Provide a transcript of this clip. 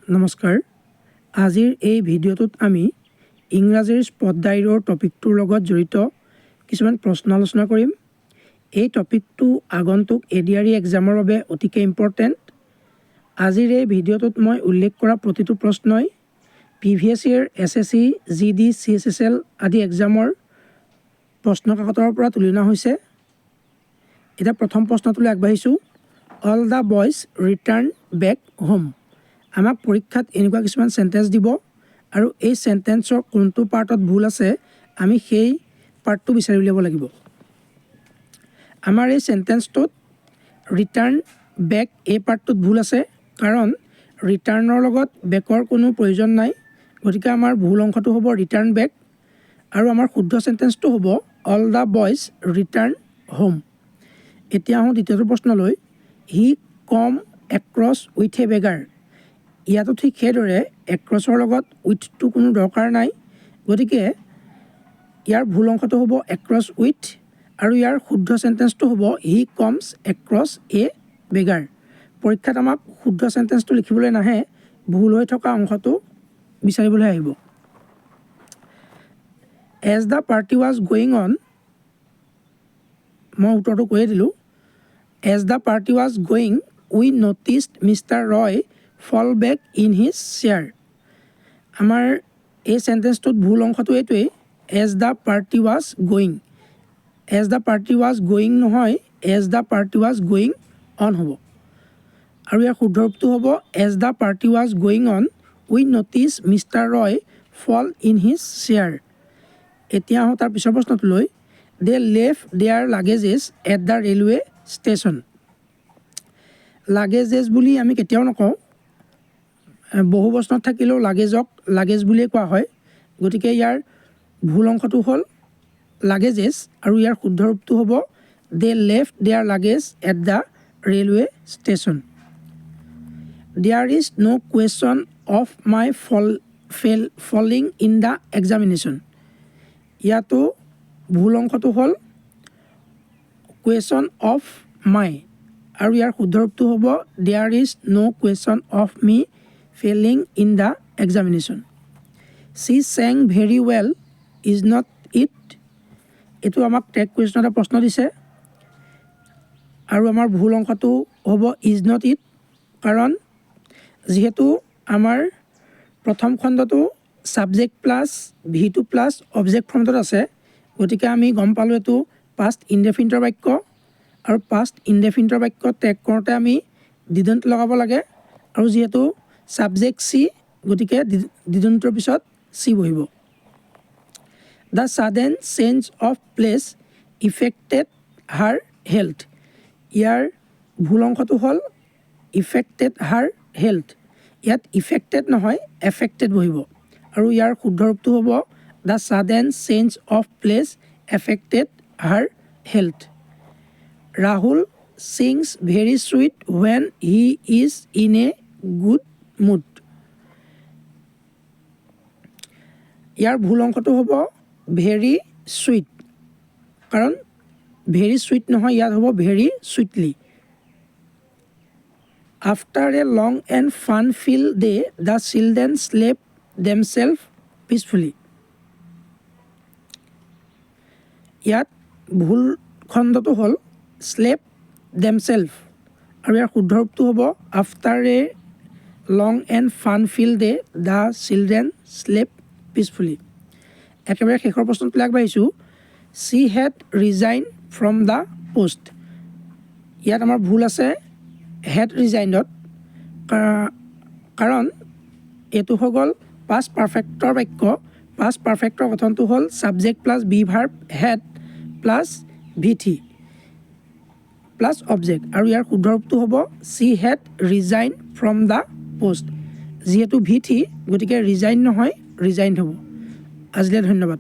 নমস্কাৰ আজিৰ এই ভিডিঅ'টোত আমি ইংৰাজীৰ স্পট ডায়েৰীৰ টপিকটোৰ লগত জড়িত কিছুমান প্ৰশ্ন আলোচনা কৰিম এই টপিকটো আগন্তুক ADRE এক্সামৰ বাবে অতিকে ইম্পৰ্টেন্ট আজিৰ এই ভিডিঅ'টোত মই উল্লেখ কৰা প্ৰতিটো প্ৰশ্নই previous year SSC GD CSSL আদি এক্সামৰ প্ৰশ্নকাকতৰ পৰা তুলি অনা হৈছে এটা প্ৰথম প্ৰশ্নটোলৈ আগবাঢ়িছো all the boys return back home আমাক পৰীক্ষাত এনেকুৱা কিছুমান সেন্টেন্স দিব আৰু এই সেন্টেন্সৰ কোনটো পাৰ্টত ভুল আছে আমি সেই পাৰ্টটো বিচাৰি উলিয়াব লাগিব আমাৰ এই সেন্টেন্সটোত ৰিটাৰ্ণ বেক এই পাৰ্টটোত ভুল আছে কাৰণ ৰিটাৰ্ণৰ লগত বেকৰ কোনো প্ৰয়োজন নাই গতিকে আমাৰ ভুল অংশটো হ'ব ৰিটাৰ্ণ বেক আৰু আমাৰ শুদ্ধ সেন্টেন্সটো হ'ব all the boys return home এতিয়া আহোঁ দ্বিতীয়টো প্ৰশ্নলৈ হি কম এক্ৰছ উইথ এ বেগাৰ ইয়াতো ঠিক সেইদৰে এক্ৰছৰ লগত উইথটো কোনো দৰকাৰ নাই গতিকে ইয়াৰ ভুল অংশটো হ'ব এক্ৰছ উইথ আৰু ইয়াৰ শুদ্ধ সেন্টেন্সটো হ'ব হি কমছ এক্ৰছ এ বেগাৰ পৰীক্ষাত আমাক শুদ্ধ সেন্টেন্সটো লিখিবলৈ নাহে ভুল হৈ থকা অংশটো বিচাৰিবলৈ আহিব as the party was going on মই উত্তৰটো কৈয়ে দিলোঁ as the party was going we noticed mister Roy fall back in his chair আমাৰ এই সেন্টেন্সটোত ভুল অংশটো এইটোৱেই as the party was going নহয় as the party was going on হ'ব আৰু ইয়াৰ শুদ্ধ ৰূপটো হ'ব as the party was going on we noticed Mr. Roy fall in his chair এতিয়া আহোঁ তাৰ পিছৰ প্ৰশ্নটোলৈ they left their luggages at the railway station luggages বুলি আমি কেতিয়াও নকওঁ বহু বচনত থাকিলেও লাগেজ বুলিয়ে কোৱা হয় গতিকে ইয়াৰ ভুল অংশটো হ'ল লাগেজেছ আৰু ইয়াৰ শুদ্ধ ৰূপটো হ'ব they left their luggage at the railway station there is no' question of my failing in the examination ইয়াতো ভুল অংশটো হ'ল কুৱেশ্যন অফ মাই আৰু ইয়াৰ শুদ্ধ ৰূপটো হ'ব there is no' question of me failing in the examination she sang very well is not it এটো আমাক টেগ কুৱেশ্যন এটা প্ৰশ্ন দিছে আৰু আমাৰ ভুল অংশটো হ'ব is not it কাৰণ যেহেতু আমাৰ প্ৰথম খণ্ডটো subject plus V2 plus object ফৰ্মত আছে গতিকে আমি গম পালো এটো past indefinite বাক্য আৰু past indefinite বাক্য টেগ কৰোঁতে আমি didn't লগাব লাগে আৰু যেহেতু সাবজেক্ট সি গতিকে ডিডন্টৰ পিছত সি বহিব the sudden change of place effected her health ইয়াৰ ভুল অংশটো হ'ল ইফেক্টেড হাৰ হেল্থ ইয়াত ইফেক্টেড নহয় এফেক্টেড বহিব আৰু ইয়াৰ শুদ্ধ ৰূপটো হ'ব the sudden change of place affected her health Rahul sings very sweet when he is in a good mood ইয়াৰ ভুল অংশটো হ'ব ভেৰি সুইট কাৰণ ভেৰি সুইট নহয় ইয়াত হ'ব very sweetly after a long and fun filled day the children slept themselves peacefully ইয়াত ভুল খণ্ডটো হ'ল স্লেপ দেমছেল্ফ আৰু ইয়াৰ শুদ্ধ ৰূপটো হ'ব after A long and fun filled day the children slept peacefully একেবাৰে শেষৰ প্ৰশ্নটো আগবাঢ়িছোঁ she had resigned from the post ইয়াত আমাৰ ভুল আছে had resigned কাৰণ এটো হৈ গ'ল past perfectৰ বাক্য past perfectৰ গঠনটো হ'ল subject plus be verb had plus VT plus object আৰু ইয়াৰ শুদ্ধ ৰূপটো হ'ব she had resigned from the post যেহেতু ভিটি গতিকে ৰিজাইন নহয় ৰিজাইন্ড হ'ব আজিলৈ ধন্যবাদ